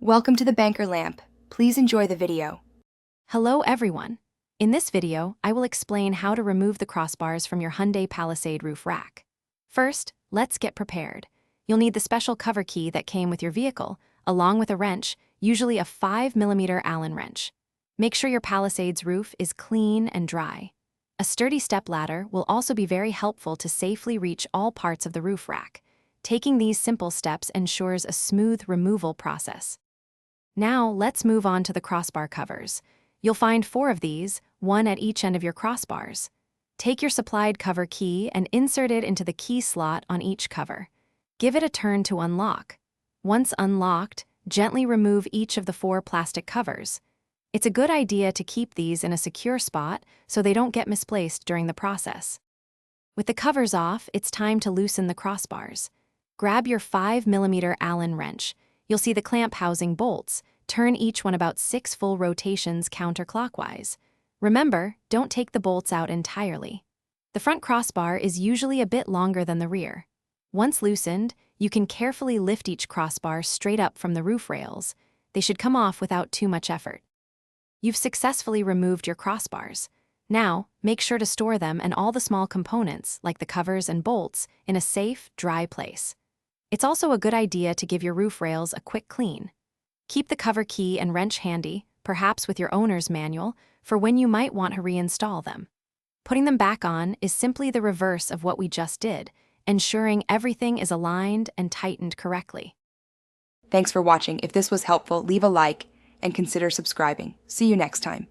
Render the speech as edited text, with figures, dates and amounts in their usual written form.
Welcome to the Banker Lamp. Please enjoy the video. Hello everyone. In this video, I will explain how to remove the crossbars from your Hyundai Palisade roof rack. First, let's get prepared. You'll need the special cover key that came with your vehicle, along with a wrench, usually a 5mm Allen wrench. Make sure your Palisade's roof is clean and dry. A sturdy step ladder will also be very helpful to safely reach all parts of the roof rack. Taking these simple steps ensures a smooth removal process. Now, let's move on to the crossbar covers. You'll find 4 of these, one at each end of your crossbars. Take your supplied cover key and insert it into the key slot on each cover. Give it a turn to unlock. Once unlocked, gently remove each of the 4 plastic covers. It's a good idea to keep these in a secure spot so they don't get misplaced during the process. With the covers off, it's time to loosen the crossbars. Grab your 5mm Allen wrench. You'll see the clamp housing bolts. Turn each one about 6 full rotations counterclockwise. Remember, don't take the bolts out entirely. The front crossbar is usually a bit longer than the rear. Once loosened, you can carefully lift each crossbar straight up from the roof rails. They should come off without too much effort. You've successfully removed your crossbars. Now, make sure to store them and all the small components, like the covers and bolts, in a safe, dry place. It's also a good idea to give your roof rails a quick clean. Keep the cover key and wrench handy, perhaps with your owner's manual, for when you might want to reinstall them. Putting them back on is simply the reverse of what we just did, ensuring everything is aligned and tightened correctly. Thanks for watching. If this was helpful, leave a like and consider subscribing. See you next time.